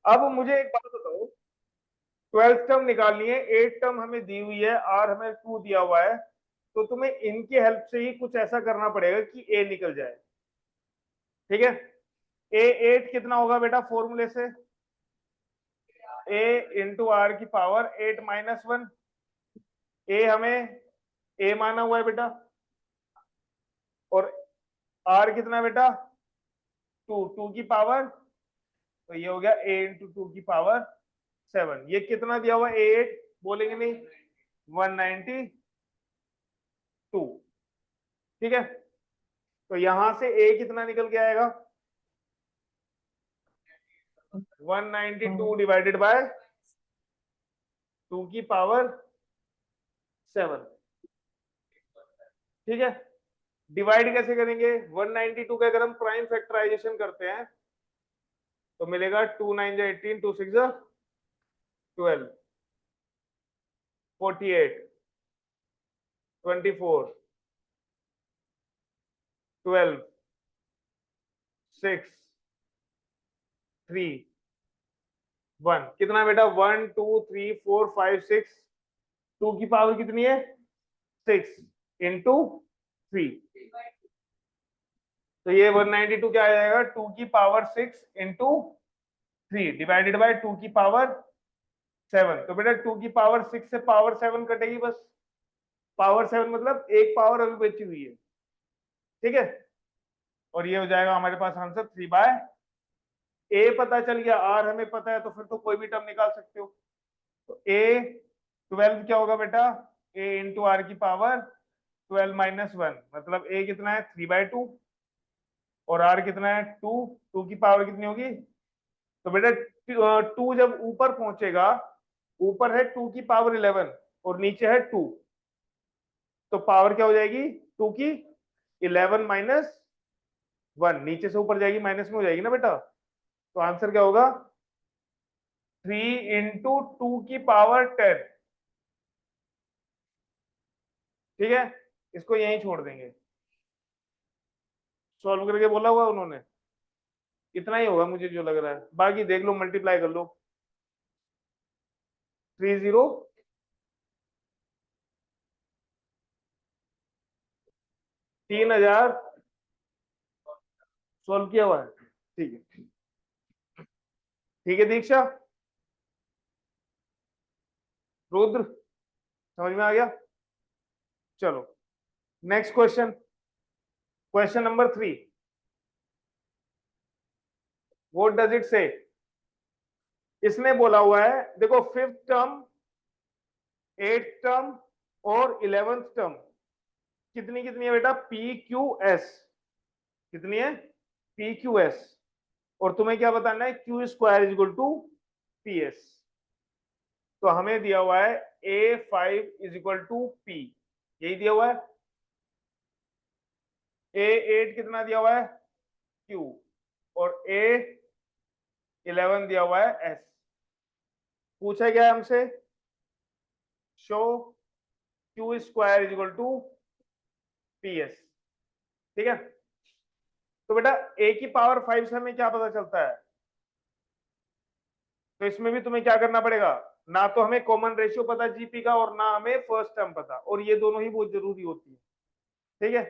अब मुझे एक बात बताओ, 12th टर्म निकालनी है, 8 टर्म हमें दी हुई है, आर हमें 2 दिया हुआ है, तो तुम्हें इनकी हेल्प से ही कुछ ऐसा करना पड़ेगा कि ए निकल जाए। ठीक है, ए 8 कितना होगा बेटा फॉर्मूले से, ए इंटू आर की पावर 8 - 1। ए हमें ए माना हुआ है बेटा, और आर कितना बेटा 2, 2 की पावर, तो ये हो गया ए इंटू 2 की पावर 7। ये कितना दिया हुआ है, 8 बोलेंगे नहीं, 192। ठीक है, तो यहां से ए कितना निकल के आएगा, 192 डिवाइडेड बाय 2 की पावर 7। ठीक है, डिवाइड कैसे करेंगे, 192 का अगर हम प्राइम फैक्टराइजेशन करते हैं तो मिलेगा 2 9 18, 2 6 12, 48, 24, 12, 6, 3, 1। कितना बेटा 1 2 3 4 5 6, 2 की पावर कितनी है 6 इंटू 3, तो ये 192 क्या आ जाएगा, 2 की पावर 6 इंटू 3 डिवाइडेड बाय 2 की पावर 7। तो बेटा 2 की पावर 6 से पावर 7 कटेगी बस, पावर 7 मतलब एक पावर अभी बची हुई है। ठीक है, और ये हो जाएगा हमारे पास आंसर 3/। ए पता चल गया, आर हमें पता है, तो फिर तो कोई भी टर्म निकाल सकते हो। तो ए 12 क्या होगा बेटा, ए इंटू आर की पावर 12 - 1, मतलब ए कितना है 3/2, और आर कितना है 2, 2 की पावर कितनी होगी, तो बेटा 2 जब ऊपर पहुंचेगा, ऊपर है 2 की पावर 11 और नीचे है 2, तो पावर क्या हो जाएगी 2 की 11 - 1, नीचे से ऊपर जाएगी माइनस में हो जाएगी ना बेटा, तो आंसर क्या होगा 3 इंटू 2 की पावर 10। ठीक है, इसको यहीं छोड़ देंगे, सॉल्व करके बोला हुआ उन्होंने, इतना ही होगा मुझे जो लग रहा है, बाकी देख लो मल्टीप्लाई कर लो। 30 3000 सॉल्व किया हुआ है। ठीक है, ठीक है दीक्षा, रुद्र, समझ में आ गया। चलो next question, question number 3, what does it से। इसने बोला हुआ है, देखो 5th टर्म, 8th टर्म और 11th टर्म कितनी कितनी है बेटा, पी क्यू एस, कितनी है पी क्यू एस, और तुम्हें क्या बताना है, Q square is equal to P S. तो हमें दिया हुआ है A5 is equal to P, यही दिया हुआ है। A8 कितना दिया हुआ है Q, और A11 दिया हुआ है S। पूछा गया है हमसे show Q square is equal to P S. ठीक है, तो बेटा A की पावर 5 से हमें क्या पता चलता है, तो इसमें भी तुम्हें क्या करना पड़ेगा, ना तो हमें कॉमन रेशियो पता जीपी का, और ना हमें फर्स्ट टर्म पता, और ये दोनों ही बहुत जरूरी होती है। ठीक है,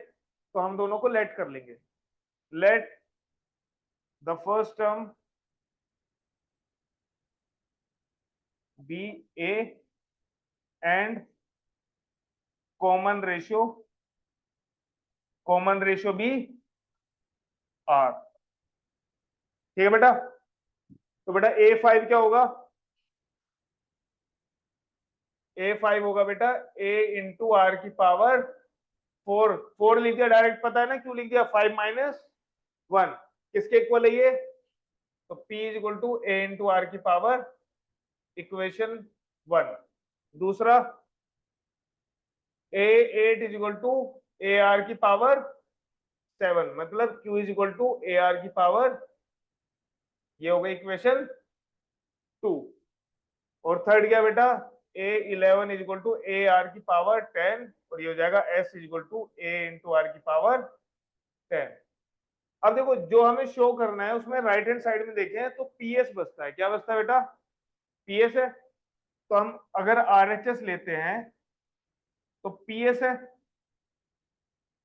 तो हम दोनों को लेट कर लेंगे, let the first term be a and common ratio be r. ठीक है बेटा, तो बेटा A5 क्या होगा, A5 होगा बेटा A इंटू आर की पावर 4, 4 लिख दिया डायरेक्ट, पता है ना क्यों लिख दिया, 5 - 1 किसके इक्वल है ये, तो P is equal to A into r की पावर इक्वेशन 1। दूसरा A8 is equal to a r की पावर 7, मतलब Q is equal to a r की पावर, ये हो गई इक्वेशन 2। और थर्ड क्या बेटा, A11 is equal to a r की पावर 10, और ये हो जाएगा S is equal to A into r की पावर 10। अब देखो जो हमें शो करना है उसमें राइट हैंड साइड में देखें तो पीएस बचता है। क्या बचता है बेटा? पीएस है। तो हम अगर आरएचएस लेते हैं तो पीएस है,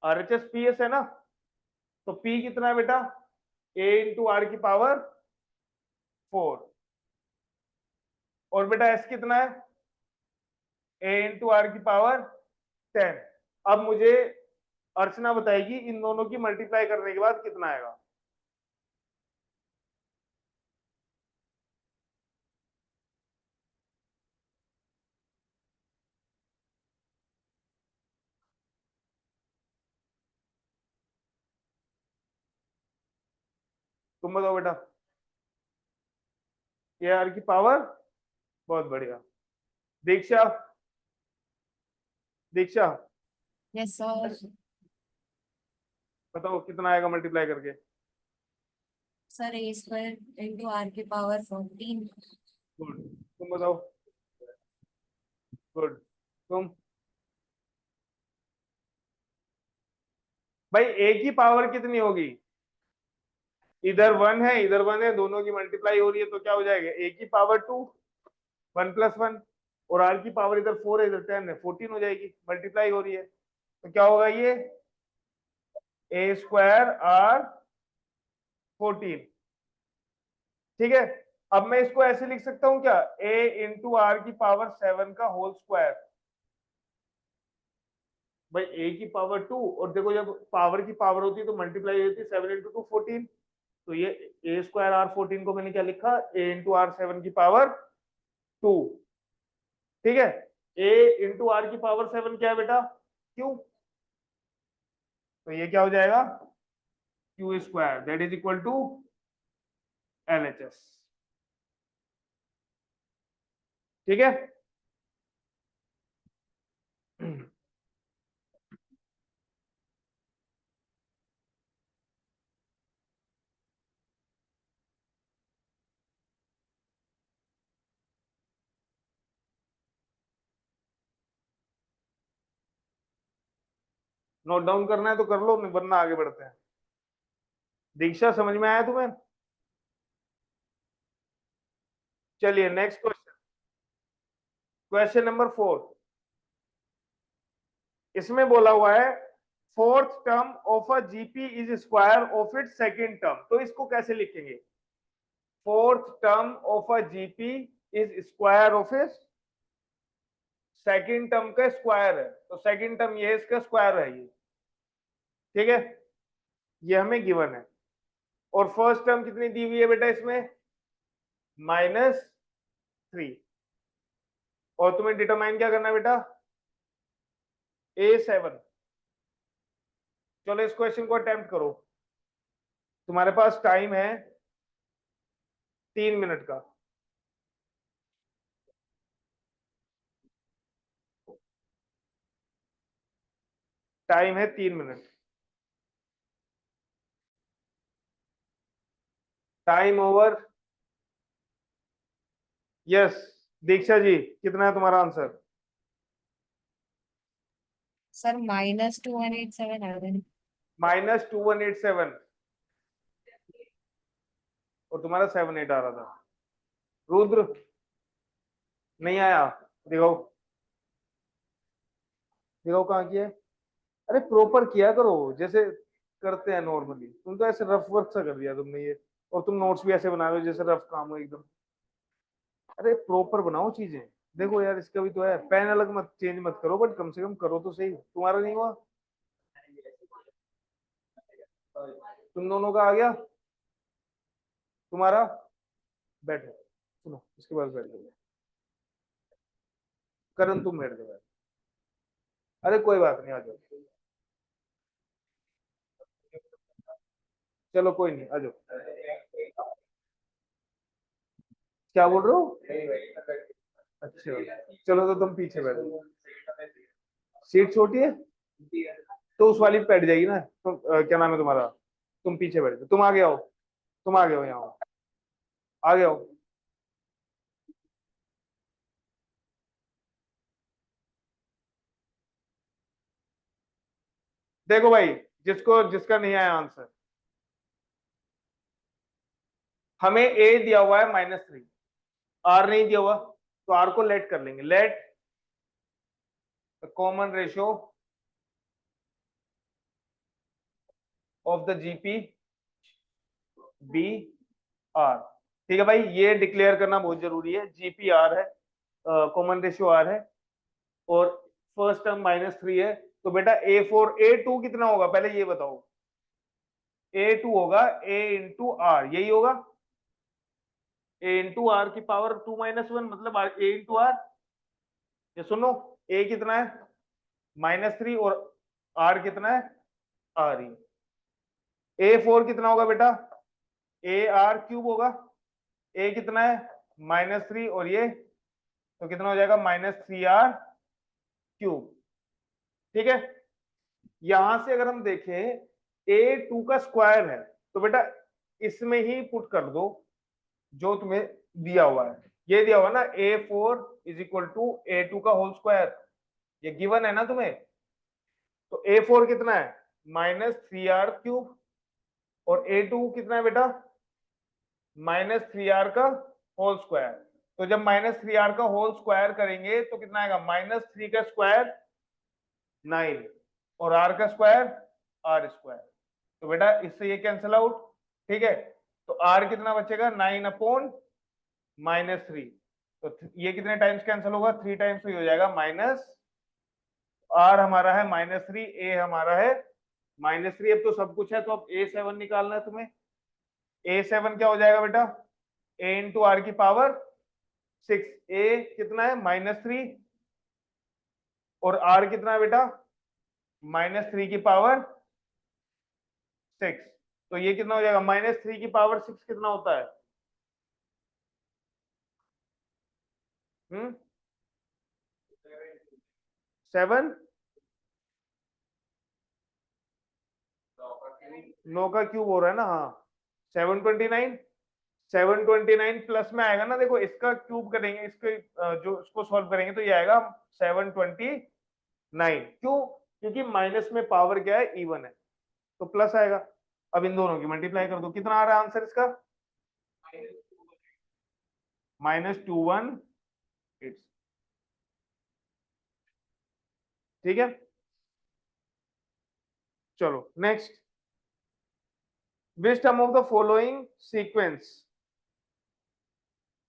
आरएचएस पीएस है ना। तो पी कितना है बेटा? ए इंटू आर की पावर 4। और बेटा एस कितना है? ए इंटू आर की पावर 10। अब मुझे अर्चना बताएगी इन दोनों की मल्टीप्लाई करने के बाद कितना आएगा। तुम बताओ बेटा। ए आर की पावर, बहुत बढ़िया। Diksha, Diksha yes sir. बताओ कितना आएगा मल्टीप्लाई करके। Sir a square into r की पावर 14। गुड। तुम बताओ। गुड। तुम भाई ए की पावर कितनी होगी? इधर 1 है इधर 1 है, दोनों की मल्टीप्लाई हो रही है तो क्या हो जाएगा? ए की पावर 2, 1 प्लस 1, और आर की पावर इधर 4 है इधर 10 है, 14 हो जाएगी, मल्टीप्लाई हो रही है। तो क्या होगा ये? ए स्क्वायर आर 14। ठीक है। अब मैं इसको ऐसे लिख सकता हूं क्या? ए इंटू आर की पावर 7 का होल स्क्वायर। भाई ए की पावर 2, और देखो जब पावर की पावर होती है तो मल्टीप्लाई होती है, 7 इंटू 2 14। तो ये ए स्क्वायर आर 14 को मैंने क्या लिखा? ए इंटू आर 7 की पावर 2। ठीक है। ए इंटू आर की पावर 7 क्या है बेटा? क्यू। तो ये क्या हो जाएगा? Q square that is equal to LHS. ठीक है। नोट डाउन करना है तो कर लो, वरना आगे बढ़ते हैं। दीक्षा समझ में आया तुम्हें? चलिए नेक्स्ट क्वेश्चन, क्वेश्चन नंबर 4। इसमें बोला हुआ है fourth term of a GP is square of it second term. तो इसको कैसे लिखेंगे? Fourth term of a GP is square of it second term का स्क्वायर है, तो सेकेंड टर्म ये इसका स्क्वायर है ये। ठीक है, ये हमें गिवन है। और फर्स्ट टर्म कितनी दी हुई है बेटा इसमें? -3। और तुम्हें डिटरमाइन क्या करना है बेटा? A7। चलो इस क्वेश्चन को अटेम्प्ट करो। तुम्हारे पास टाइम है 3 मिनट का। टाइम है 3 minute. Time over. Yes. Diksha ji कितना है तुम्हारा आंसर? सर -2187 आ रहे हैं। -2187। और तुम्हारा 78 आ रहा था। रुद्र नहीं आया? दिखाओ, दिखाओ कहाँ किया है। अरे प्रॉपर किया करो जैसे करते हैं नॉर्मली, तुम तो ऐसे रफ वर्क सा कर दिया तुमने ये। और तुम नोट्स भी ऐसे बना रहे हो जैसे रफ काम हो एकदम। अरे प्रॉपर बनाओ चीजें। देखो यार इसका भी तो है, पेन अलग मत चेंज मत करो, बट कम से कम करो तो सही। तुम्हारा नहीं हुआ? तुम दोनों का आ गया? तुम्हारा? बैठो, सुनो इसके बाद बैठ जाओ। करण तुम बैठ जाओ। अरे कोई बात नहीं, आ जाओ। चलो कोई नहीं, आ जाओ। क्या बोल रहे हो? अच्छा, चलो तो तुम पीछे बैठो। सीट छोटी है तो उस वाली पे बैठ जाएगी ना। तुम क्या नाम है तुम्हारा? तुम पीछे बैठ जाओ, तुम आगे आओ। तुम आगे हो, यहाँ आओ, आगे आओ। देखो भाई, जिसको जिसका नहीं आया आंसर हमें ए दिया हुआ है -3, आर नहीं दिया हुआ, तो आर को लेट कर लेंगे। Let the common ratio of the GP be r. ठीक है भाई, ये डिक्लेयर करना बहुत जरूरी है। जीपी आर है, कॉमन रेशियो आर है, और फर्स्ट टर्म -3 है, तो बेटा A2 कितना होगा पहले ये बताओ। A2 होगा A इंटू आर, यही होगा। A इंटू आर की पावर 2 - 1, मतलब A इंटू आर। ये सुनो, A कितना है -3 और R कितना है आर ही। A4 कितना होगा बेटा, AR³ होगा। A कितना है -3 और ये, तो कितना हो जाएगा -3R³। ठीक है, यहां से अगर हम देखें A2 का स्क्वायर है, तो बेटा इसमें ही पुट कर दो जो तुम्हें दिया हुआ है। ये दिया हुआ ना A4 = A2 का होल स्क्वायर, ये गिवन है ना तुम्हें। तो A4 कितना है -3R³ और A2 कितना है बेटा -3R का होल स्क्वायर। तो जब -3R का होल स्क्वायर करेंगे तो कितना आएगा, -3 का स्क्वायर 9 और R का स्क्वायर R²। तो बेटा इससे ये कैंसिल आउट। ठीक है, तो R कितना बचेगा 9/-3। तो ये कितने टाइम्स कैंसिल होगा, 3 टाइम्स, तो ये हो जाएगा R हमारा है -3, A हमारा है -3। अब तो सब कुछ है, तो अब A7 निकालना है तुम्हें। A7 क्या हो जाएगा बेटा, A इंटू आर की पावर 6। A कितना है -3 और R कितना है बेटा -3 की पावर 6। तो ये कितना हो जाएगा, -3 की पावर 6 कितना होता है 7। 9 का क्यूब हो रहा है ना, हाँ 729। 729 प्लस में आएगा ना, देखो इसका क्यूब करेंगे, इसके जो इसको सॉल्व करेंगे तो ये आएगा 729। क्यों, क्योंकि माइनस में पावर क्या है इवन है, तो प्लस आएगा। अब इन दोनों की मल्टीप्लाई कर दो, कितना आ रहा है आंसर इसका -218। ठीक है, चलो next. Which term of the following sequence,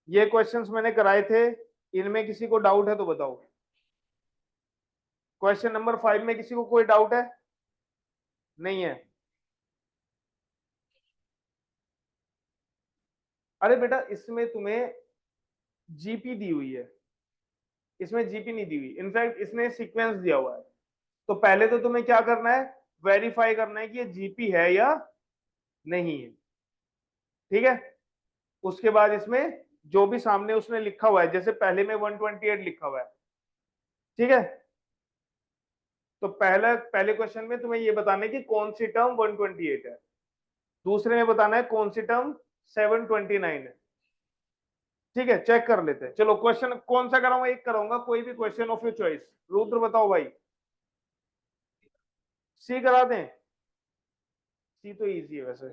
ये क्वेश्चंस मैंने कराए थे, इनमें किसी को डाउट है तो बताओ। क्वेश्चन नंबर 5 में किसी को कोई डाउट है, नहीं है। अरे बेटा इसमें तुम्हें जीपी दी हुई है, इसमें जीपी नहीं दी हुई, इनफैक्ट इसने सीक्वेंस दिया हुआ है। तो पहले तो तुम्हें क्या करना है, वेरीफाई करना है कि ये जीपी है या नहीं है। ठीक है, उसके बाद इसमें जो भी सामने उसने लिखा हुआ है, जैसे पहले में 128 लिखा हुआ है। ठीक है, तो पहले क्वेश्चन में तुम्हें ये बताना है कि कौन सी टर्म 128 है, दूसरे में बताना है कौन सी टर्म 729 है। ठीक है, चेक कर लेते हैं। चलो क्वेश्चन कौन सा कराऊंगा, एक कराऊंगा, कोई भी question of your choice. Rudra बताओ भाई, सी करा दें। सी तो इजी है वैसे,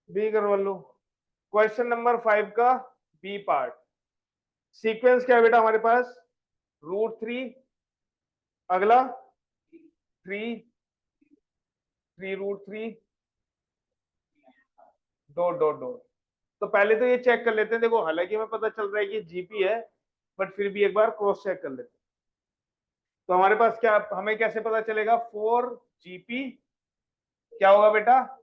बी करवा लो। क्वेश्चन नंबर 5 का बी पार्ट। सीक्वेंस क्या है बेटा हमारे पास, √3, अगला 3, 3√3, डॉट डॉट डॉट। तो पहले तो ये चेक कर लेते हैं, देखो हालांकि हमें पता चल रहा है कि जीपी है, बट फिर भी एक बार क्रॉस चेक कर लेते हैं। तो हमारे पास क्या, हमें कैसे पता चलेगा, 4 GP क्या होगा बेटा,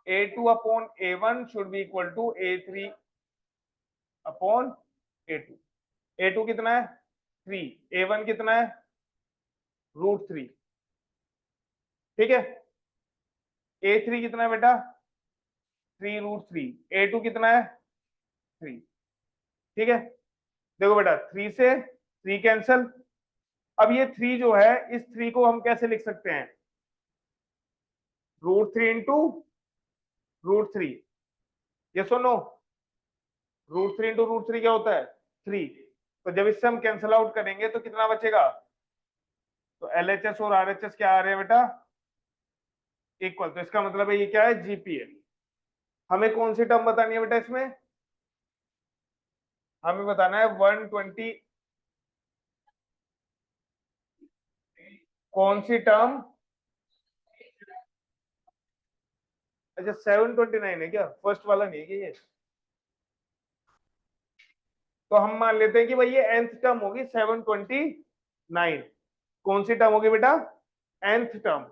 A2/A1 should be equal to A3/A2। A2 कितना है 3, A1 कितना है √3। ठीक है, A3 कितना है बेटा 3√3, A2 कितना है 3। ठीक है, देखो बेटा 3 से 3 कैंसल। अब ये 3 जो है, इस 3 को हम कैसे लिख सकते हैं, √3 इंटू √3। ये सुनो, √3 इंटू √3 क्या होता है 3। तो जब इससे हम कैंसिल आउट करेंगे तो कितना बचेगा, तो LHS और RHS क्या आ रहे हैं बेटा इक्वल। तो इसका मतलब है ये क्या है जीपी है। हमें कौन सी टर्म बतानी है बेटा इसमें? हमें बताना है 120 कौन सी टर्म। अच्छा 729 है क्या, फर्स्ट वाला नहीं है क्या ये? तो हम मान लेते हैं कि भाई ये nth टर्म होगी 729। कौन सी टर्म होगी बेटा? nth term.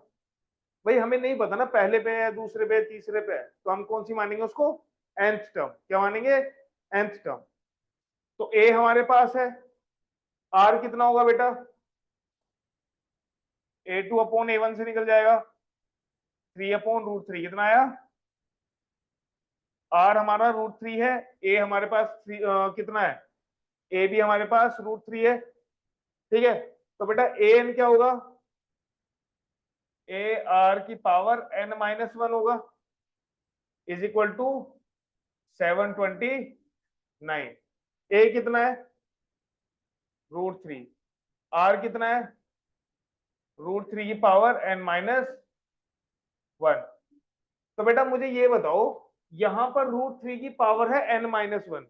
भाई हमें नहीं पता ना पहले पे है, दूसरे पे, तीसरे पे है, तो हम कौन सी मानेंगे उसको? nth term. क्या मानेंगे? nth term. तो a हमारे पास है, r कितना होगा बेटा? a2 अपॉन a1 से निकल जाएगा, 3/√3 कितना आया? r हमारा √3 है, a हमारे पास कितना है? a भी हमारे पास √3 है। ठीक है, तो बेटा an क्या होगा? a r की पावर n-1 होगा, इज इक्वल टू 729। a कितना है? √3। r कितना है? √3 की पावर n-1। तो बेटा मुझे ये बताओ, यहां पर √3 की पावर है n-1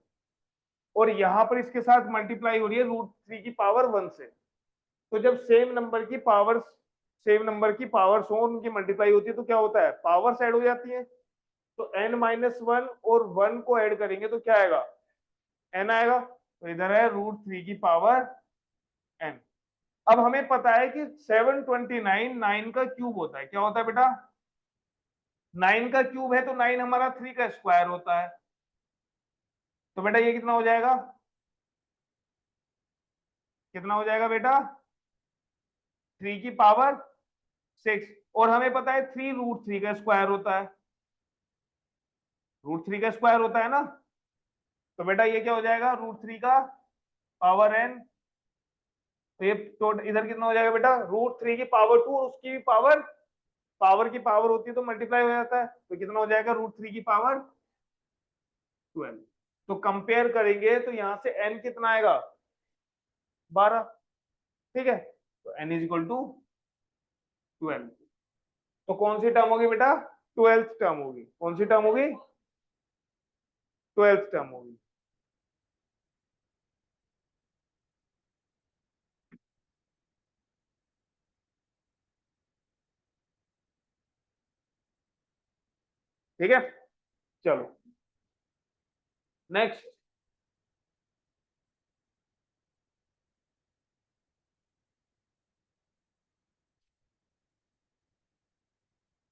और यहां पर इसके साथ मल्टीप्लाई हो रही है √3 की पावर 1 से। तो जब सेम नंबर की पावर्स हो, उनकी मल्टीप्लाई होती है तो क्या होता है? पावर्स ऐड हो जाती है। तो n-1 और 1 को ऐड करेंगे तो क्या आएगा? n आएगा। तो इधर है √3 की पावर n। अब हमें पता है कि 729 9 का क्यूब होता है। क्या होता है बेटा? 9 का क्यूब है तो 9 हमारा 3 का स्क्वायर होता है। तो बेटा ये कितना हो जाएगा? कितना हो जाएगा बेटा? 3 की पावर 6। और हमें पता है 3 √3 का स्क्वायर होता है, √3 का स्क्वायर होता है ना। तो बेटा ये क्या हो जाएगा? √3 का पावर n। तो ये टोटल इधर कितना हो जाएगा बेटा? √3 की पावर 2 और उसकी भी पावर की पावर होती है तो मल्टीप्लाई हो जाता है। तो कितना हो जाएगा? √3 की पावर 12। तो कंपेयर करेंगे तो यहां से n कितना आएगा? 12। ठीक है, तो n इज इक्वल टू 12। तो कौन सी टर्म होगी बेटा? 12th टर्म होगी। कौन सी टर्म होगी? 12th टर्म होगी। ठीक है, चलो नेक्स्ट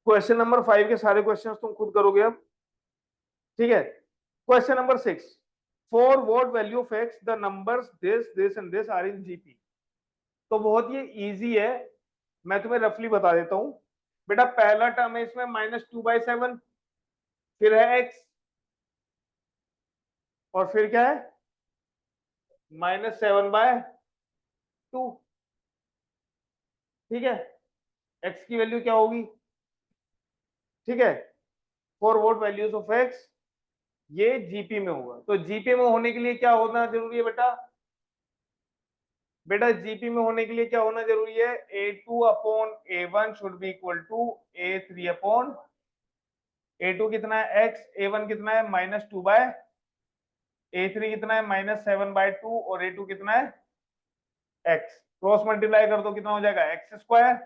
क्वेश्चन नंबर 5 के सारे क्वेश्चंस तुम खुद करोगे अब। ठीक है, question number 6, for what value of x the numbers this and this are in GP. तो बहुत ये इजी है, मैं तुम्हें रफली बता देता हूं। बेटा पहला टर्म है इसमें -2/7, फिर है x और फिर क्या है? -7/2। ठीक है, x की वैल्यू क्या होगी? ठीक है, for what values of x, ये जीपी में होगा। तो जीपी में होने के लिए क्या होना जरूरी है बेटा? बेटा जीपी में होने के लिए क्या होना जरूरी है? a2/a1 should be equal to a2 कितना है? x, a1 कितना है? -2/a3 कितना है? -7/2 और a2 कितना है? x। क्रॉस मल्टीप्लाई कर दो, कितना हो जाएगा? x²।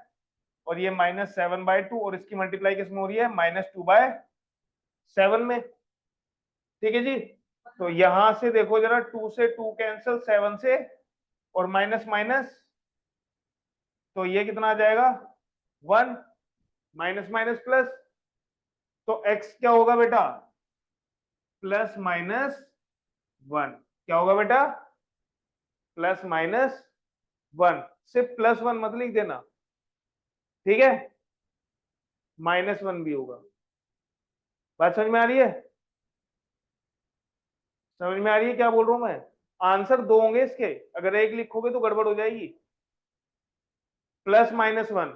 और ये -7/2 और इसकी मल्टीप्लाई किसमें हो रही है? -2/7 में। ठीक है जी, तो यहां से देखो जरा, 2 से 2 कैंसिल, 7 से, और माइनस माइनस, तो ये कितना आ जाएगा? 1। माइनस माइनस प्लस, तो x क्या होगा बेटा? +-1। क्या होगा बेटा? +-1। सिर्फ +1 मत लिख देना, ठीक है, -1 भी होगा। बात समझ में आ रही है? समझ में आ रही है क्या बोल रहा हूं मैं? आंसर दो होंगे इसके, अगर एक लिखोगे तो गड़बड़ हो जाएगी। +-1,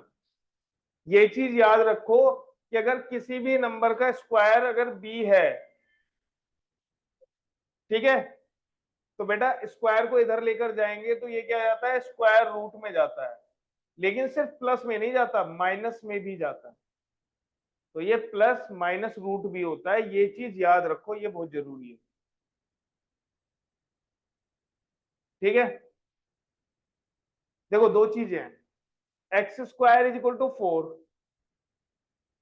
ये चीज याद रखो कि अगर किसी भी नंबर का स्क्वायर अगर b है, ठीक है, तो बेटा स्क्वायर को इधर लेकर जाएंगे तो ये क्या जाता है? स्क्वायर रूट में जाता है। लेकिन सिर्फ प्लस में नहीं जाता, माइनस में भी जाता है। तो ये प्लस माइनस रूट भी होता है, ये चीज याद रखो, ये बहुत जरूरी है। ठीक है, देखो दो चीजें हैं, x square is equal to 4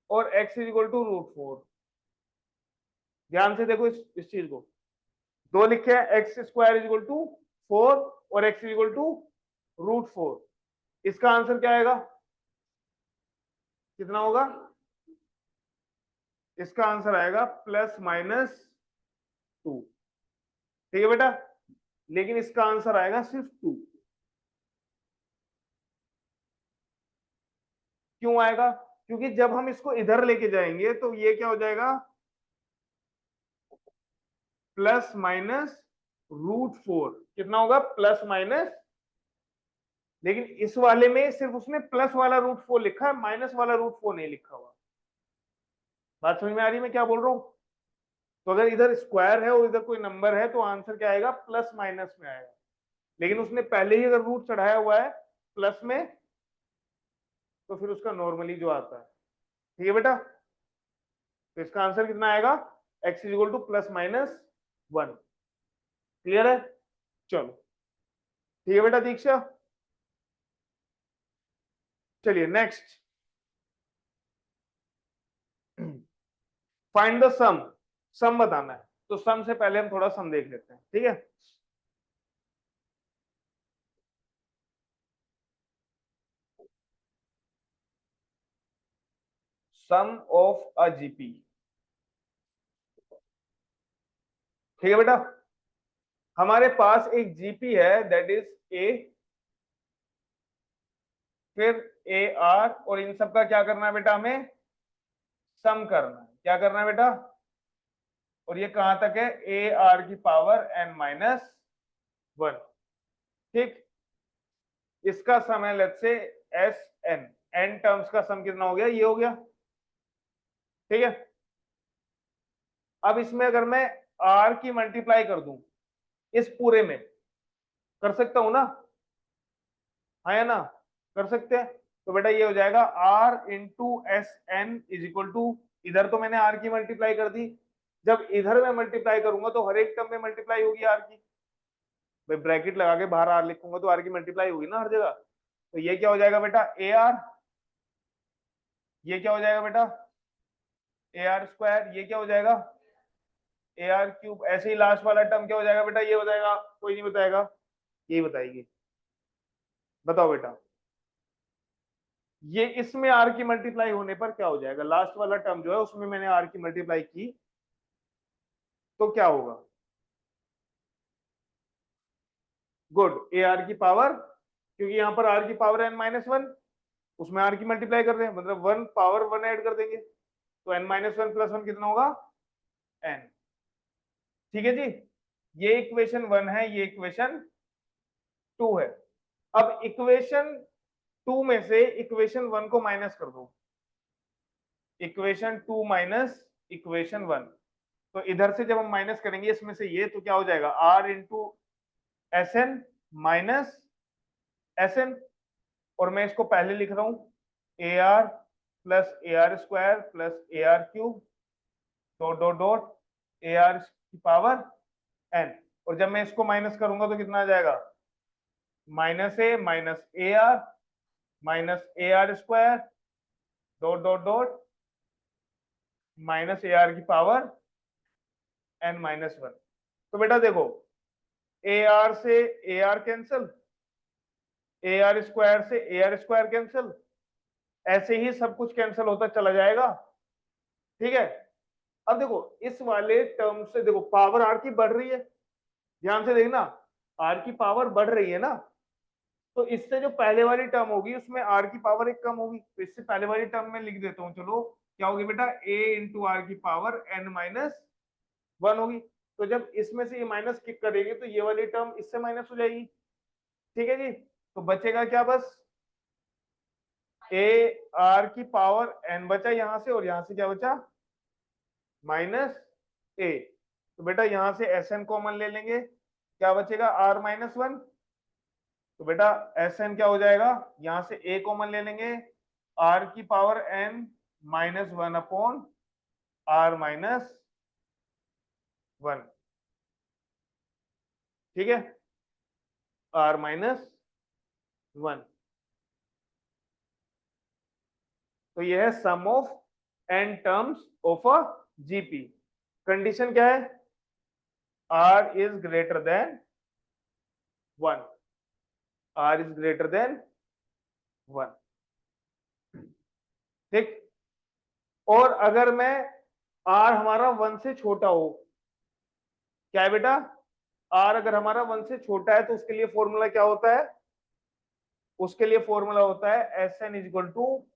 और x is equal to root 4। ध्यान से देखो इस चीज को, दो लिखे हैं, x square is equal to 4 और x is equal to root 4। इसका आंसर क्या आएगा, कितना होगा? इसका आंसर आएगा प्लस माइनस 2। ठीक है बेटा, लेकिन इसका आंसर आएगा सिर्फ 2। क्यों आएगा? क्योंकि जब हम इसको इधर लेके जाएंगे तो ये क्या हो जाएगा, प्लस माइनस रूट 4। कितना होगा? प्लस माइनस, लेकिन इस वाले में सिर्फ उसने प्लस वाला रूट 4 लिखा है, माइनस वाला रूट 4 नहीं लिखा हुआ। बात समझ में आ रही है मैं क्या बोल रहा हूं? तो अगर इधर स्क्वायर है और इधर कोई नंबर है तो आंसर क्या आएगा, प्लस माइनस में आएगा। लेकिन उसने पहले ही अगर रूट चढ़ाया हुआ है प्लस में, तो फिर उसका नॉर्मली जो आता है। ठीक है बेटा, तो इसका आंसर कितना आएगा, x is equal two plus minus 1। Clear है? चलो ठीक है बेटा दीक्षा, चलिए नेक्स्ट, फाइंड द सम। सम बताना है, तो सम से पहले हम थोड़ा सम देख लेते हैं। ठीक है, सम ऑफ अ जीपी। ठीक है बेटा, हमारे पास एक जीपी है, दैट इज ए, फिर ए आर, और इन सब का क्या करना है बेटा, हमें सम करना है। क्या करना है बेटा? और ये कहां तक है, ए आर की पावर एन माइनस 1। ठीक, इसका सम है let's say S N, N terms का सम कितना हो गया, ये हो गया। ठीक है, अब इसमें अगर मैं आर की मल्टीप्लाई कर दूं इस पूरे में, कर सकता हूं ना? हाँ या ना, कर सकते हैं। तो बेटा ये हो जाएगा r into S n is equal to, इधर तो मैंने आर की मल्टीप्लाई कर दी, जब इधर मैं मल्टीप्लाई करूंगा तो हर एक टर्म में मल्टीप्लाई होगी आर की। भाई ब्रैकेट लगा के बाहर आर लिखूंगा तो आर की मल्टीप्लाई होगी ना हर जगह। तो ये क्या हो जाएगा बेटा, ए आर, ये क्या हो जाएगा बेटा, ए आर स्क्वायर, ये क्या हो जाएगा, ए आर क्यूब। ऐसे ही लास्ट वाला टर्म क्या हो जाएगा बेटा, ये बताएगा, कोई नहीं बताएगा, यही बताएगी। बताओ बेटा, ये इसमें आर की मल्टीप्लाई होने पर क्या हो जाएगा, लास्ट वाला टर्म जो है उसमें मैंने आर की मल्टीप्लाई की तो क्या होगा, गुड, ए आर की पावर, क्योंकि यहाँ पर आर की पावर एन माइनस 1, उसमें आर की मल्टीप्लाई कर रहे हैं, मतलब 1 पावर 1 ऐड कर देंगे, तो एन माइनस 1 प्लस 1 कितना होगा, एन। ठीक है जी, ये इक्वेशन 1 है, ये इक्वेशन 2 है। अब इक्वेशन 2 में से इक्वेशन 1 को माइनस कर दो, इक्वेशन 2 माइनस इक्वेशन 1। तो इधर से जब हम माइनस करेंगे इसमें से ये, तो क्या हो जाएगा, r into S n minus S n, और मैं इसको पहले लिख रहा हूं a r plus a r square plus a r cube, dot dot dot a r की पावर एन। और जब मैं इसको माइनस करूंगा तो कितना आ जाएगा, minus A R minus A r square, dot dot dot minus A r की पावर एन माइनस 1। तो बेटा देखो, ए आर से A R cancel, A r square से ए आर स्क्वायर कैंसिल, ऐसे ही सब कुछ कैंसिल होता चला जाएगा। ठीक है, अब देखो इस वाले टर्म से देखो पावर आर की बढ़ रही है, ध्यान से देखना, आर की पावर बढ़ रही है ना, तो इससे जो पहले वाली टर्म होगी उसमें आर की पावर एक कम होगी, तो इससे पहले वाली टर्म में लिख देता हूं, चलो क्या होगी बेटा, ए इंटू आर की पावर एन माइनस 1 होगी। तो जब इसमें से ये माइनस किक करेंगे तो ये वाली टर्म इससे माइनस हो जाएगी। ठीक है जी, तो बचेगा क्या, बस ए आर की पावर एन बचा यहां से, और यहां से क्या बचा, माइनस ए। तो बेटा यहां से एस एन कॉमन ले लेंगे, क्या बचेगा, आर माइनस 1। तो बेटा एस एन क्या हो जाएगा, यहां से ए कॉमन ले लेंगे, आर की पावर एन -1/r-1, ठीक है, r-1। तो यह है sum of n terms of a GP. Condition क्या है? r is greater than 1, r is greater than 1, ठीक। और अगर मैं r हमारा 1 से छोटा हो, क्या है बेटा, r अगर हमारा 1 से छोटा है तो उसके लिए फॉर्मूला क्या होता है? उसके लिए फॉर्मूला होता है Sn equal to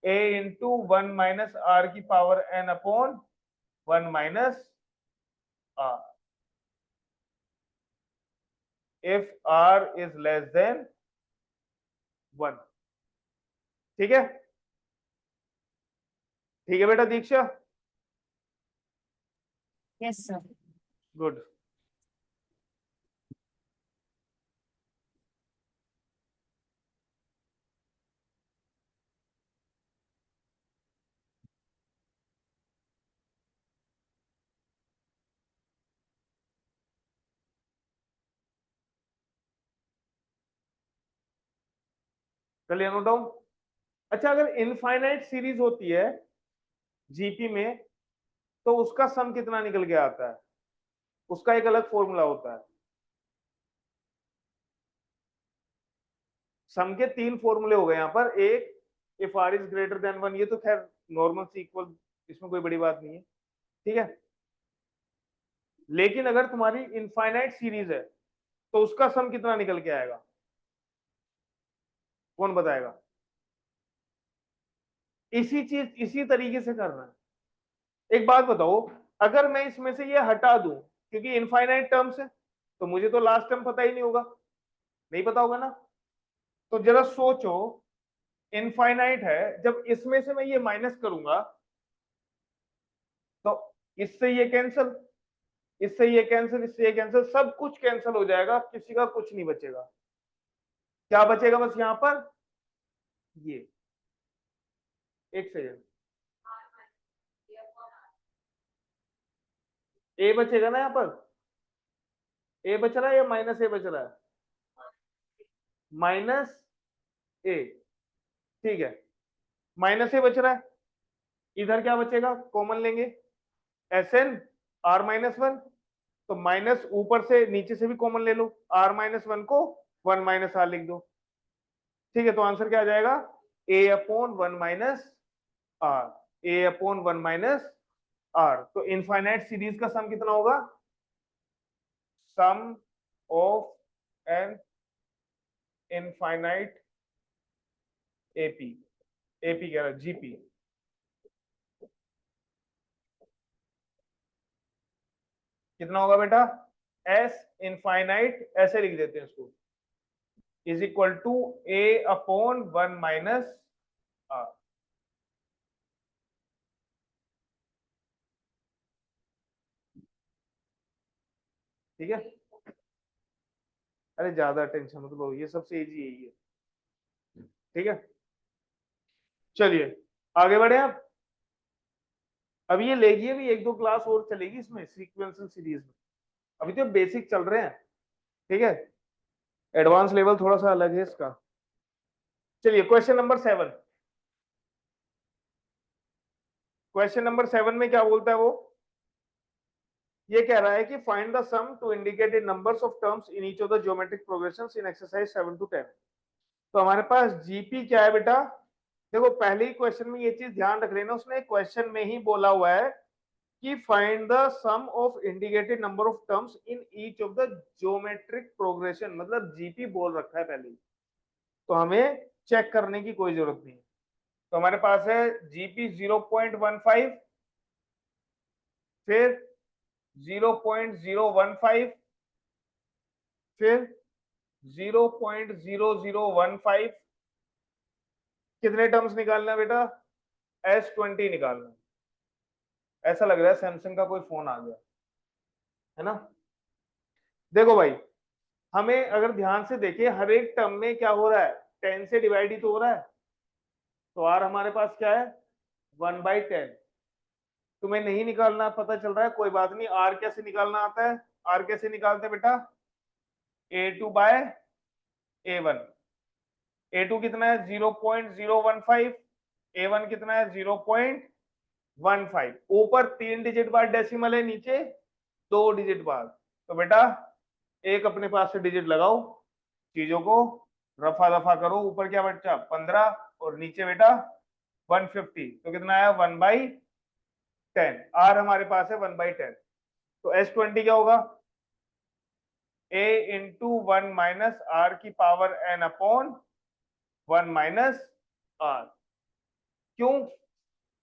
a into 1 minus r की power n upon 1 minus r, if r is less than 1, ठीक है, ठीक है बेटा दीक्षा, यस सर। गुड। चलिए नोट डाउन। अच्छा, अगर इनफाइनाइट सीरीज होती है जीपी में तो उसका सम कितना निकल के आता है? उसका एक अलग फॉर्मूला होता है। सम के 3 फॉर्मूले हो गए यहाँ पर। एक, if r is greater than 1, ये तो खैर नॉर्मल से इक्वल, इसमें कोई बड़ी बात नहीं है, ठीक है। लेकिन अगर तुम्हारी इनफाइनाइट सीरीज है तो उसका सम कितना निकल के आएगा? कौन बताएगा? इसी चीज इसी तरीके से करना है। एक बात बताओ, अगर मैं इसमें से ये हटा दूं, क्योंकि इनफाइनाइट टर्म्स है तो मुझे तो लास्ट टर्म पता ही नहीं होगा, नहीं पता होगा ना। तो जरा सोचो, इनफाइनाइट है, जब इसमें से मैं ये माइनस करूंगा तो इससे ये कैंसिल, इससे ये कैंसिल, इससे ये कैंसिल, सब कुछ कैंसिल हो जाएगा, किसी का कुछ नहीं बचेगा। क्या बचेगा बस यहां पर? ये, एक सेकेंड, ए बचेगा ना यहां पर? ए बच रहा है या माइनस ए बच रहा है? माइनस ए, ठीक है, माइनस ए बच रहा है। इधर क्या बचेगा? कॉमन लेंगे, Sn r-1, तो माइनस ऊपर से नीचे से भी कॉमन ले लो, r-1 को 1 माइनस r लिख दो, ठीक है। तो आंसर क्या आ जाएगा? a upon 1 minus r, a upon 1 minus r। तो इनफाइनाइट सीरीज का सम कितना होगा? Sum of an infinite AP, AP कह रहा जीपी, कितना होगा बेटा? एस इनफाइनाइट, ऐसे लिख देते हैं इसको, is equal to a upon 1 minus r. ठीक है, अरे ज्यादा टेंशन मत लो, ये सबसे इजी है ये, ठीक है। चलिए आगे बढ़े आप। अब ये लेगी भी 1-2 क्लास और चलेगी इसमें सीक्वेंशियल सीरीज में, अभी तो बेसिक चल रहे हैं, ठीक है। एडवांस लेवल थोड़ा सा अलग है इसका। चलिए क्वेश्चन नंबर 7, क्वेश्चन नंबर 7 में क्या बोलता है वो? ये कह रहा है कि find the sum to indicated numbers of terms in each of the geometric progressions in exercise 7 to 10। तो हमारे पास जीपी क्या है बेटा? देखो पहले ही क्वेश्चन में ये चीज ध्यान रख लेना, उसने क्वेश्चन में ही बोला हुआ है कि find the sum of indicated number of terms in each of the geometric progression, मतलब जीपी बोल रखा है पहले ही, तो हमें चेक करने की कोई जरूरत नहीं है। तो हमारे पास है जीपी 0.15, फिर 0.015, फिर 0.0015, कितने टर्म्स निकालना है बेटा? S20 निकालना है। ऐसा लग रहा है सैमसंग का कोई फोन आ गया है ना। देखो भाई, हमें अगर ध्यान से देखिए, हर एक टर्म में क्या हो रहा है? 10 से डिवाइड ही तो हो रहा है। तो आर हमारे पास क्या है? 1/10। तुम्हें नहीं निकालना पता चल रहा है, कोई बात नहीं। आर कैसे निकालना आता है? आर कैसे निकालते हैं बेटा? A2/A1। A2 कितना है? 0.015। A1 कितना है? 0.15। ऊपर 3 डिजिट बाद डेसिमल है, नीचे 2 डिजिट बाद। तो बेटा एक अपने पास से डिजिट लगाओ, चीजों को रफा दफा करो। ऊपर क्या बच्चा? 15 और नीचे बेटा 150। तो कितना आया? 1/10। आर हमारे पास है 1/10। तो S20 क्या होगा? A इंटू 1 माइनस आर की power n upon 1 minus r. क्यों?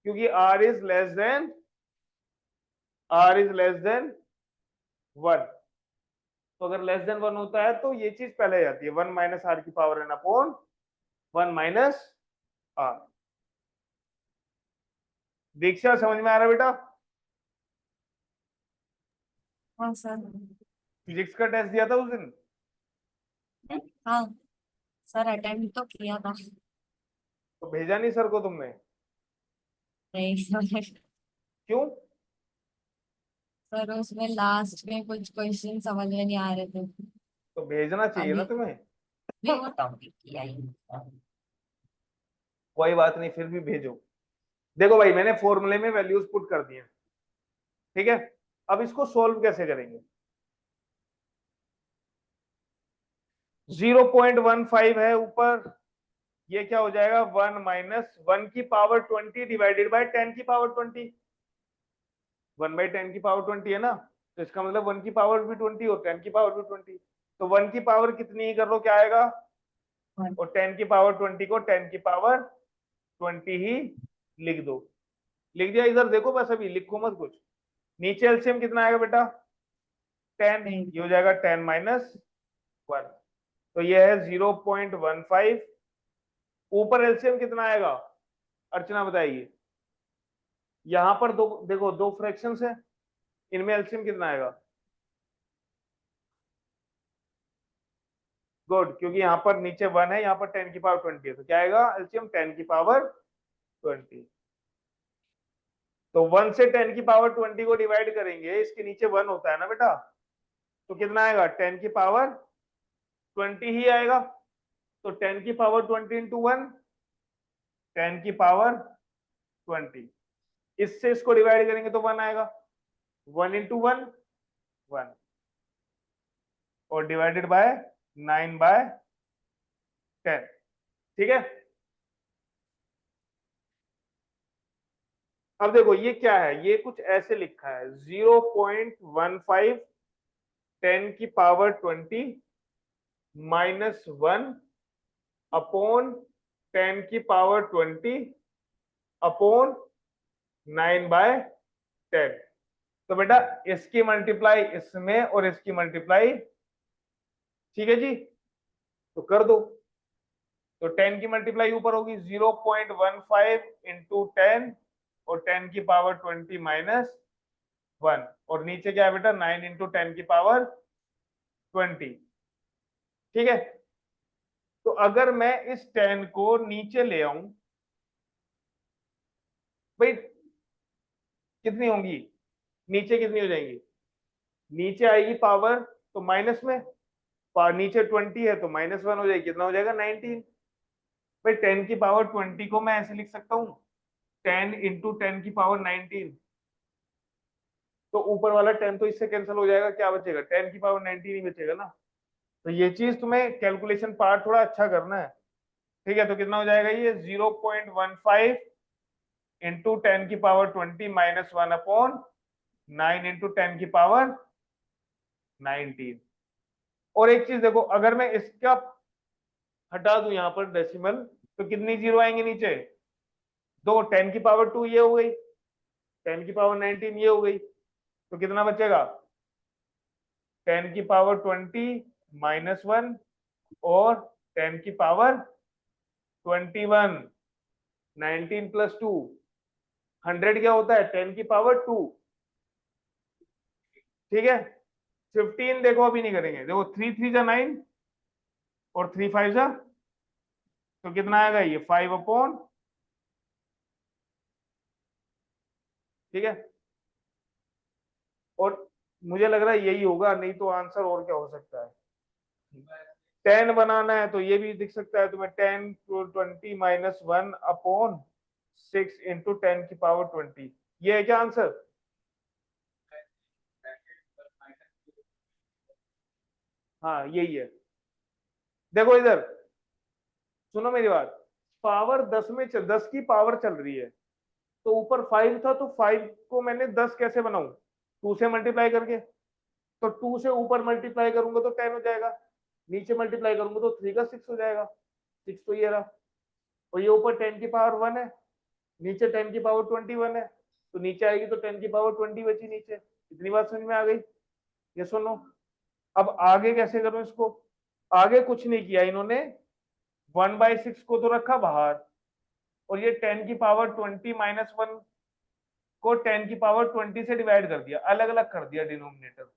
क्योंकि r इज लेस देन 1। तो अगर लेस देन 1 होता है तो ये चीज पहले आ जाती है, 1 माइनस आर की power n upon 1 minus R. Diksha समझ में आ रहा है बेटा? हाँ सर। फिजिक्स का टेस्ट दिया था उस दिन? हाँ सर, अटेम्प्ट तो किया था। तो भेजा नहीं सर को तुमने? नहीं सर। क्यों? सर उसमें लास्ट में कुछ क्वेश्चन समझ में नहीं आ रहे थे। तो भेजना चाहिए ना अभी तुम्हें। भी वो टॉपिक किया ही। कोई बात नहीं, फिर भी भेजो। देखो भाई, मैंने फॉर्मूले में वैल्यूज पुट कर दी हैं, ठीक है। अब इसको सोल्व कैसे करेंगे? 0.15 है ऊपर, ये क्या हो जाएगा? 1 माइनस 1 की पावर 20 डिवाइडेड बाय 10 की पावर 20। 1/10 की पावर 20 है ना, तो इसका मतलब 1 की पावर भी 20 और 10 की पावर भी 20। तो 1 की पावर कितनी ही कर लो, क्या आएगा? और 10 की पावर 20 को 10 की पावर 20 ही लिख दो। लिख दिया? इधर देखो बस, अभी लिखो मत कुछ। नीचे एलसीएम कितना आएगा बेटा? 10। ये हो जाएगा 10 माइनस 1। तो ये है 0.15। ऊपर एलसीएम कितना आएगा अर्चना बताइए? यहां पर दो, देखो दो फ्रैक्शंस है, इनमें एलसीएम कितना आएगा? गुड, क्योंकि यहाँ पर नीचे 1 है, यहाँ पर 10 की पावर 20 है, तो क्या आएगा एलसीएम? 10 की पावर 20। तो 1 से 10 की पावर 20 को डिवाइड करेंगे, इसके नीचे 1 होता है ना बेटा, तो कितना आएगा? 10 की पावर 20 ही आएगा। तो 10 की पावर 20 इंटू 1, 10 की पावर 20। इससे इसको डिवाइड करेंगे तो 1 आएगा। 1 इंटू 1 1, और डिवाइडेड बाय 9/10। ठीक है। अब देखो ये क्या है, ये कुछ ऐसे लिखा है 0.15 10 की पावर 20 माइनस 1 अपॉन 10 की पावर 20 अपॉन 9/10। तो बेटा इसकी मल्टीप्लाई इसमें और इसकी मल्टीप्लाई, ठीक है जी, तो कर दो। तो 10 की मल्टीप्लाई ऊपर होगी 0.15 इंटू 10 और 10 की पावर 20 माइनस 1, और नीचे क्या है बेटा? 9 इंटू 10 की पावर 20। ठीक है। तो अगर मैं इस 10 को नीचे ले आऊं भाई, कितनी होंगी? नीचे कितनी हो जाएंगी? नीचे आएगी पावर तो माइनस में, नीचे 20 है तो -1 हो जाएगी, कितना हो जाएगा? 19। भाई 10 की पावर 20 को मैं ऐसे लिख सकता हूँ 10 इंटू 10 की पावर 19। तो ऊपर वाला 10 तो इससे कैंसिल हो जाएगा, क्या बचेगा? 10 की पावर 19 ही बचेगा ना। तो ये चीज तुम्हें कैलकुलेशन पार्ट थोड़ा अच्छा करना है, ठीक है। तो कितना हो जाएगा ये? 0.15 इंटू 10 की पावर 20 माइनस 1 अपॉन 9 इंटू 10 की पावर 19। और एक चीज देखो, अगर मैं इसका हटा दूं यहाँ पर डेसिमल, तो कितनी जीरो आएंगे नीचे? दो। 10 की पावर 2 ये हो गई, 10 की पावर 19 ये हो गई, तो कितना बचेगा? 10 की पावर 20 माइनस 1 और 10 की पावर 21। 19 प्लस 2 100 क्या होता है? 10 की पावर 2। ठीक है। 15 देखो अभी नहीं करेंगे, देखो 3 3 जा 9 और 3 5 जा, तो कितना आएगा ये? 5 अपॉन ठीक है, और मुझे लग रहा है यही होगा, नहीं तो आंसर और क्या हो सकता है। 10 बनाना है तो ये भी दिख सकता है तुम्हें, 10 to 20 - 1/6 इंटू 10⁻20, ये है क्या आंसर? हाँ यही है। देखो इधर सुनो मेरी बात, पावर 10 में 10 की पावर चल रही है, तो ऊपर 5 था तो 5 को मैंने 10 कैसे बनाऊं? 2 से मल्टीप्लाई करके। तो 2 से ऊपर मल्टीप्लाई करूंगा तो 10 हो जाएगा, नीचे मल्टीप्लाई करूंगा तो 3 का 6 हो जाएगा। 6 तो ये रहा, और ये ऊपर 10⁻1 है, नीचे 10⁻21 है, तो नीचे आएगी तो 10⁻20 बची नीचे। इतनी बात समझ में आ गई? ये सुनो, अब आगे कैसे करूं इसको? आगे कुछ नहीं किया इन्होंने, 1/6 को तो रखा बाहर, और ये 10⁻20 - 1 को 10⁻20 से डिवाइड कर दिया, अलग अलग कर दिया डिनोमिनेटर।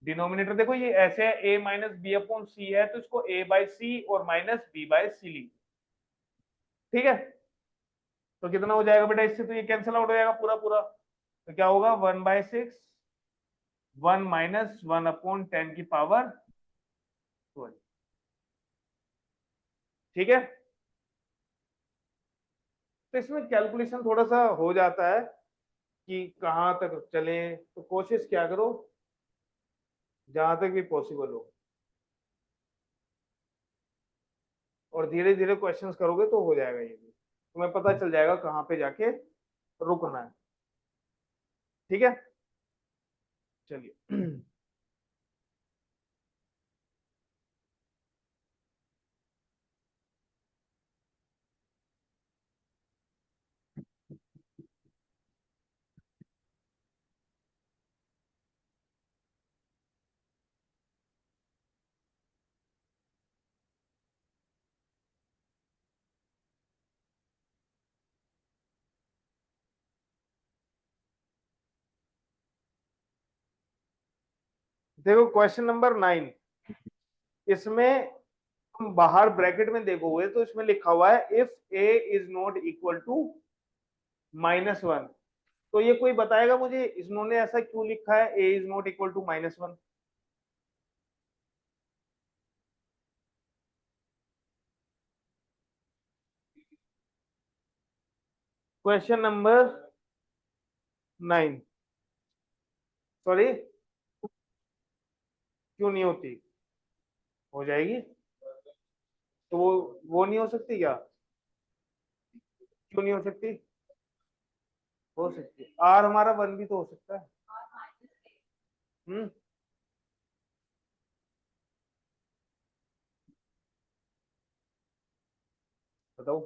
डिनोमिनेटर देखो ये ऐसे है, a - b/c है, तो इसको a/c और -b/c ली। ठीक है, तो कितना हो जाएगा बेटा इससे? तो ये कैंसिल आउट हो जाएगा पूरा पूरा, तो क्या होगा? 1/6 1 - 1/10⁻12। ठीक है, तो इसमें कैलकुलेशन थोड़ा सा हो जाता है कि कहाँ तक चले, तो कोशिश क्या करो जहां तक भी पॉसिबल हो, और धीरे धीरे क्वेश्चंस करोगे तो हो जाएगा, ये भी तुम्हें पता चल जाएगा कहाँ पे जाके रुकना है। ठीक है, चलिए। देखो क्वेश्चन नंबर 9, इसमें तुम बाहर ब्रैकेट में देखोगे तो इसमें लिखा हुआ है if a is not equal to -1। तो ये कोई बताएगा मुझे इन्होंने ऐसा क्यों लिखा है a is not equal to -1? Question number 9, sorry, क्यों नहीं होती? हो जाएगी, तो वो नहीं हो सकती क्या? क्यों नहीं हो सकती? हो सकती है, आर हमारा 1 भी तो हो सकता है। हम्म, बताओ।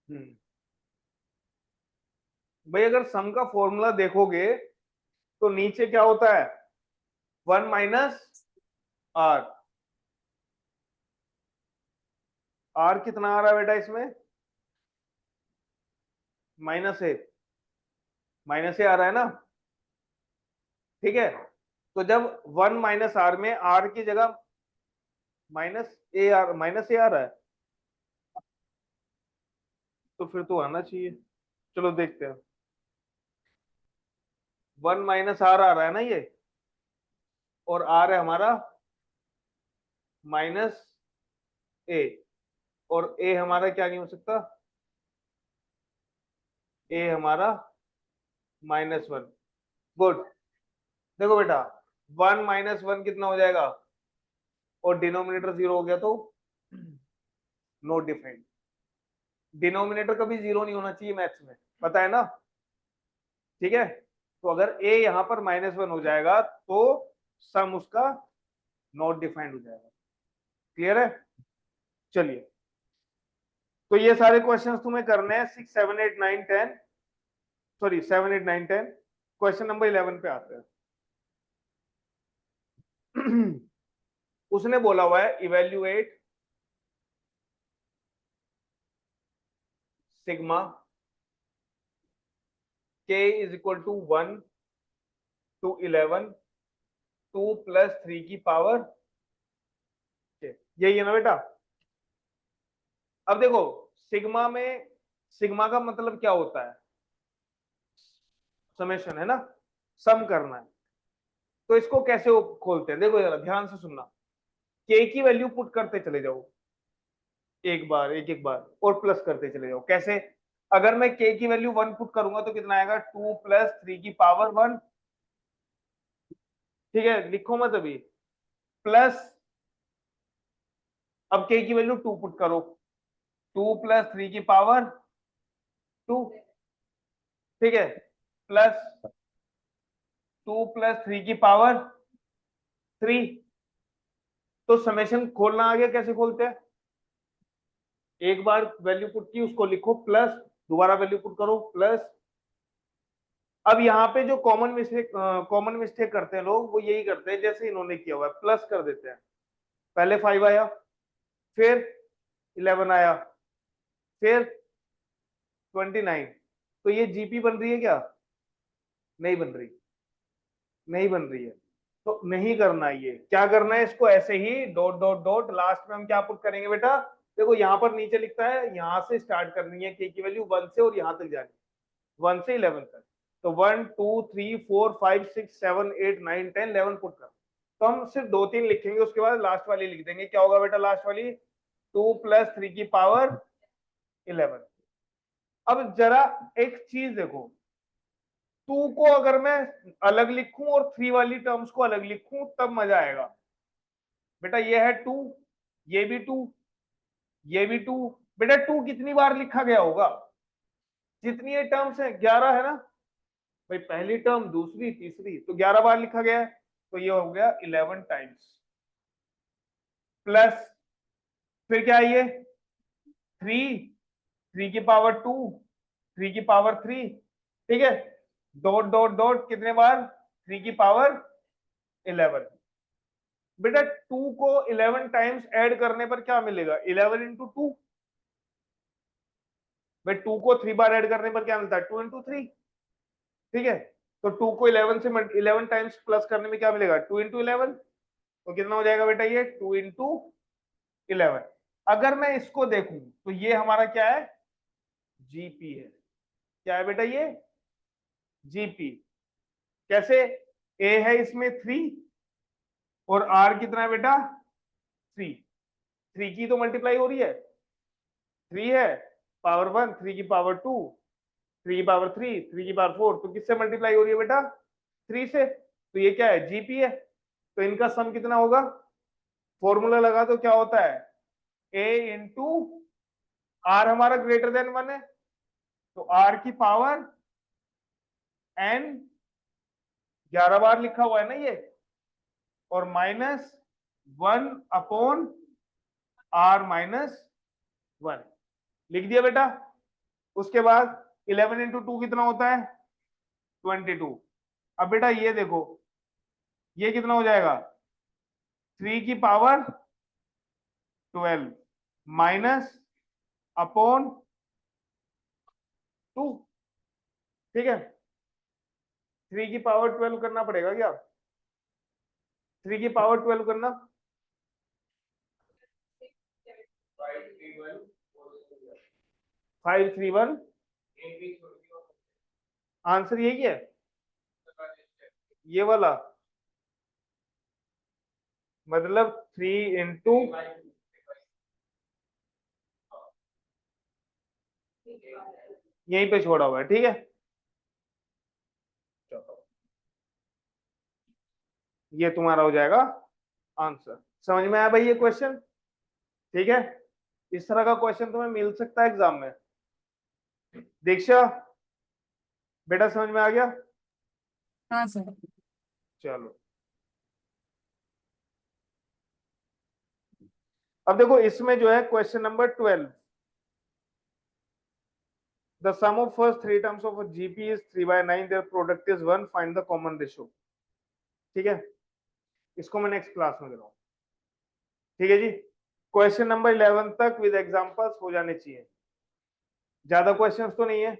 हम्म, भाई अगर सम का फॉर्मूला देखोगे तो नीचे क्या होता है? 1 - आर। आर कितना आ रहा है बेटा इसमें? -a, -a आ रहा है ना? ठीक है, तो जब 1 - आर में आर की जगह -a आ रहा है, तो फिर तो आना चाहिए। चलो देखते हैं, 1 - आर आ रहा है ना ये, और आर है हमारा -a, और a हमारा क्या नहीं हो सकता? a हमारा -1। गुड। देखो बेटा 1 - 1 कितना हो जाएगा, और डिनोमिनेटर 0 हो गया तो नोट डिफाइंड। डिनोमिनेटर कभी 0 नहीं होना चाहिए मैथ्स में, पता है ना? ठीक है, तो अगर a यहाँ पर -1 हो जाएगा तो सम उसका नॉट डिफाइंड हो जाएगा। क्लियर है? चलिए, तो ये सारे क्वेश्चंस तुम्हें करने हैं 6 7 8 9 10, सॉरी 7 8 9 10। क्वेश्चन नंबर 11 पे आते हैं। उसने बोला हुआ है evaluate sigma k is equal to 1 to 11 2 plus 3 की पावर k, यही है ना बेटा। अब देखो सिग्मा में, सिग्मा का मतलब क्या होता है, समेशन है ना, सम करना है। तो इसको कैसे खोलते हैं, देखो जरा ध्यान से सुनना। k की वैल्यू पुट करते चले जाओ, एक बार एक एक बार, और प्लस करते चले जाओ। कैसे, अगर मैं k की वैल्यू 1 पुट करूंगा तो कितना आएगा, 2 प्लस 3 की पावर 1। ठीक है, लिखो मत अभी, प्लस, अब k की वैल्यू 2 पुट करो, 2 प्लस 3 की पावर 2। ठीक है, प्लस 2 प्लस 3 की पावर 3। तो समेशन खोलना आ गया, कैसे खोलते हैं, एक बार वैल्यू पुट की उसको लिखो प्लस, दोबारा वैल्यू पुट करो प्लस। अब यहाँ पे जो कॉमन मिस्टेक करते हैं लोग, वो यही करते हैं जैसे इन्होंने किया हुआ है, प्लस कर देते हैं। पहले 5 आया, फिर 11 आया, फिर 29। तो ये जीपी बन रही है क्या, नहीं बन रही, नहीं बन रही है। तो नहीं करना है, ये क्या करना है, इसको ऐसे ही डॉट डॉट डॉट, लास्ट में हम क्या पुट करेंगे बेटा, देखो यहाँ पर नीचे लिखता है, यहाँ से स्टार्ट करनी है k की वैल्यू 1 से, और यहाँ तक जानी 1 से 11 तक। तो 1 2 3 4 5 6 7 8 9 10 11 पुट कर। तो हम सिर्फ 2 3 लिखेंगे, उसके बाद लास्ट वाली लिख देंगे। क्या होगा बेटा लास्ट वाली, 2 प्लस 3 की पावर 11। अब जरा एक चीज देखो, 2 को अगर मैं अलग लिखूं और 3 वाली टर्म्स को अलग लिखूं तब मजा आएगा। बेटा ये है 2, ये भी 2, ये भी 2। बेटा 2 कितनी बार लिखा गया होगा, जितनी ये टर्म्स है 11 है ना भाई, पहली टर्म दूसरी तीसरी, तो 11 बार लिखा गया है। तो ये हो गया 11 टाइम्स, प्लस फिर क्या है ये 3, 3 की पावर 2, 3 की पावर 3। ठीक है, डॉट डॉट डॉट कितने बार, 3 की पावर 11। बेटा 2 को 11 टाइम्स ऐड करने पर क्या मिलेगा, 11 इंटू 2। भाई 2 को 3 बार ऐड करने पर क्या मिलता है, 2 इंटू 3। ठीक है, तो 2 को 11 से 11 टाइम्स प्लस करने में क्या मिलेगा, 2 इंटू 11। तो कितना हो जाएगा बेटा ये, 2 इंटू 11। अगर मैं इसको देखूं तो ये हमारा क्या है, जीपी है। क्या है बेटा ये, जीपी। कैसे, ए है इसमें 3, और आर कितना है बेटा 3। 3 की तो मल्टीप्लाई हो रही है, 3 है पावर 1, 3 की पावर 2, 3 की पावर 3, 3 की पावर 4। तो किससे मल्टीप्लाई हो रही है बेटा, 3 से। तो ये क्या है, जीपी है। तो इनका सम कितना होगा, फॉर्मूला लगा तो क्या होता है, ए इंटू आर, हमारा ग्रेटर देन 1 है, तो आर की पावर एन, 11 बार लिखा हुआ है ना ये, और माइनस 1 अपॉन आर माइनस 1, लिख दिया बेटा। उसके बाद 11 इंटू 2 कितना होता है, 22। अब बेटा ये देखो, ये कितना हो जाएगा, 3 की पावर 12 माइनस अपॉन 2। ठीक है, 3 की पावर 12 करना पड़ेगा क्या, 3 की पावर 12 करना, 531। आंसर यही है, ये वाला, मतलब 3 इंटू, यहीं पे छोड़ा हुआ है। ठीक है, ये तुम्हारा हो जाएगा आंसर। समझ में आया भाई ये क्वेश्चन। ठीक है, इस तरह का क्वेश्चन तुम्हें मिल सकता है एग्जाम में। दीक्षा बेटा समझ में आ गया, हाँ सर। चलो। अब देखो इसमें जो है question number 12, the sum of first 3 terms of GP is 3/9, their product is 1, find the common ratio. ठीक है, इसको मैं नेक्स्ट क्लास में दे रहा हूँ। ठीक है जी, क्वेश्चन नंबर 11 तक विद एग्जांपल्स हो जाने चाहिए। ज्यादा क्वेश्चंस तो नहीं है,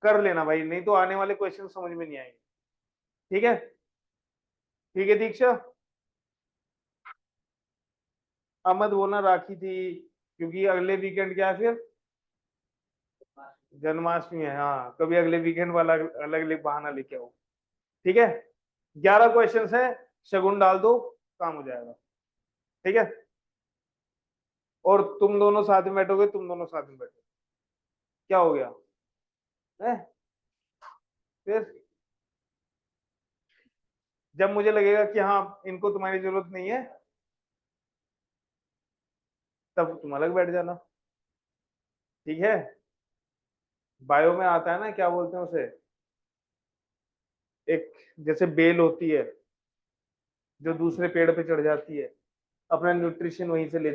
कर लेना भाई, नहीं तो आने वाले क्वेश्चन समझ में नहीं आएंगे। ठीक है, ठीक है दीक्षा। अब मत बोलना राखी थी, क्योंकि अगले वीकेंड क्या है फिर, जन्माष्टमी है। हाँ, कभी अगले वीकेंड वाला अलग अलग बहाना लेके आओ। ठीक है, 11 क्वेश्चंस है, शगुन डाल दो, काम हो जाएगा। ठीक है, और तुम दोनों साथ में बैठोगे, तुम दोनों साथ में बैठो, क्या हो गया है? फिर जब मुझे लगेगा कि हाँ इनको तुम्हारी जरूरत नहीं है, तब तुम अलग बैठ जाना। ठीक है, बायो में आता है ना, क्या बोलते हैं उसे, एक जैसे बेल होती है जो दूसरे पेड़ पे चढ़ जाती है, अपना न्यूट्रिशन वहीं से लेती